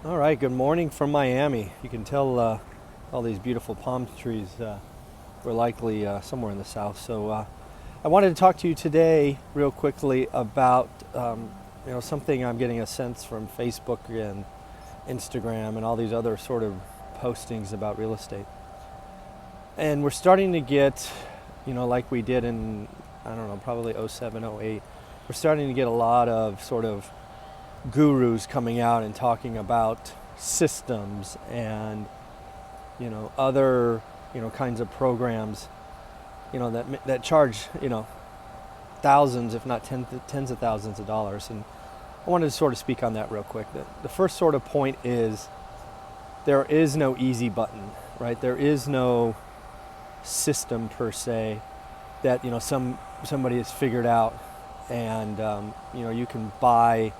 All right, good morning from Miami. You can tell all these beautiful palm trees were likely somewhere in the south. So I wanted to talk to you today real quickly about something I'm getting a sense from Facebook and Instagram and all these other sort of postings about real estate. And we're starting to get, like we did in, I don't know, probably '07, '08, we're starting to get a lot of sort of gurus coming out and talking about systems and other kinds of programs that charge thousands if not tens of thousands of dollars. And I wanted to sort of speak on that real quick. The first sort of point is there is no easy button, right? There is no system per se that somebody has figured out and you can buy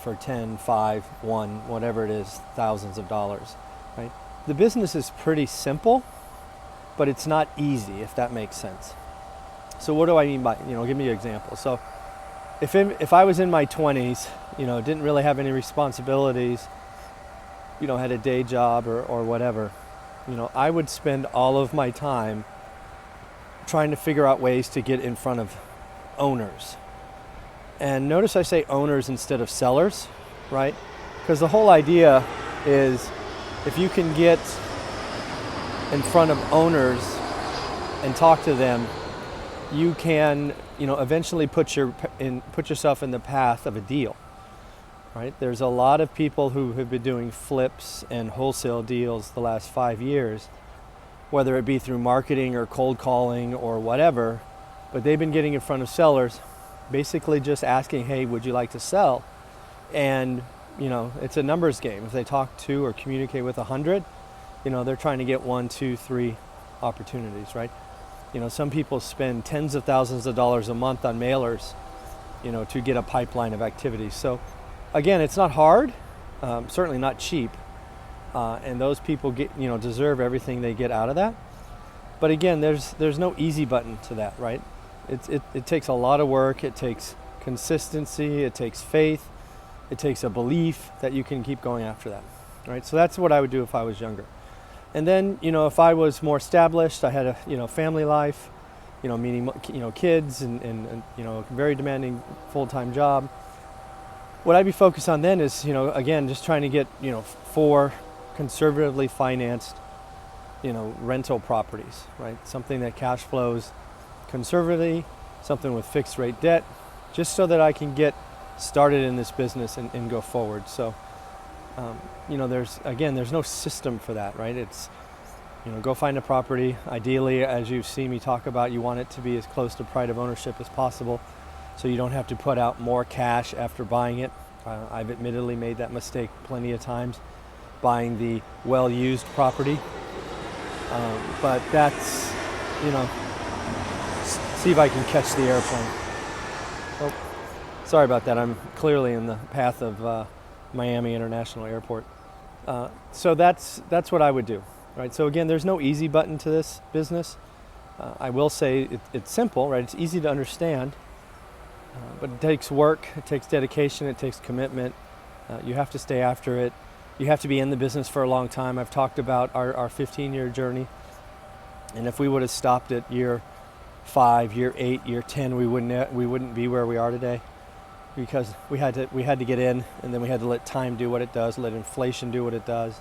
for 10, 5, 1, whatever it is, thousands of dollars, right? The business is pretty simple, but it's not easy, if that makes sense. So what do I mean by, give me an example. So if I was in my 20s, didn't really have any responsibilities, had a day job or whatever, I would spend all of my time trying to figure out ways to get in front of owners. And notice I say owners instead of sellers, right? Because the whole idea is if you can get in front of owners and talk to them, you can, eventually put yourself in the path of a deal, right? There's a lot of people who have been doing flips and wholesale deals the last 5 years, whether it be through marketing or cold calling or whatever, but they've been getting in front of sellers, basically just asking, hey, would you like to sell? And, it's a numbers game. If they talk to or communicate with 100, they're trying to get 1, 2, 3 opportunities, right? Some people spend tens of thousands of dollars a month on mailers, to get a pipeline of activities. So again, it's not hard, certainly not cheap. And those people deserve everything they get out of that. But again, there's no easy button to that, right? It takes a lot of work. It takes consistency. It takes faith. It takes a belief that you can keep going after that, right? So that's what I would do if I was younger. And then, if I was more established, I had a, family life, meaning, kids and a very demanding full-time job. What I'd be focused on then is, again, just trying to get, 4 conservatively financed, rental properties, right? Something that cash flows conservatively, something with fixed rate debt, just so that I can get started in this business and go forward. So, there's no system for that, right? It's, go find a property. Ideally, as you've seen me talk about, you want it to be as close to pride of ownership as possible, so you don't have to put out more cash after buying it. I've admittedly made that mistake plenty of times, buying the well-used property. But that's, see if I can catch the airplane. Oh, sorry about that. I'm clearly in the path of Miami International Airport. So that's what I would do, right? So again, there's no easy button to this business. I will say it's simple, right? It's easy to understand, but it takes work, it takes dedication, it takes commitment. You have to stay after it. You have to be in the business for a long time. I've talked about our 15-year journey, and if we would have stopped at year 5, year 8, year 10, we wouldn't be where we are today, because we had to get in, and then we had to let time do what it does, let inflation do what it does,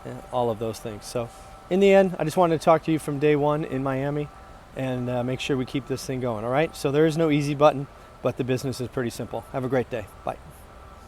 and all of those things. So in the end, I just wanted to talk to you from day one in Miami and make sure we keep this thing going. All right, so there is no easy button, but the business is pretty simple. Have a great day. Bye.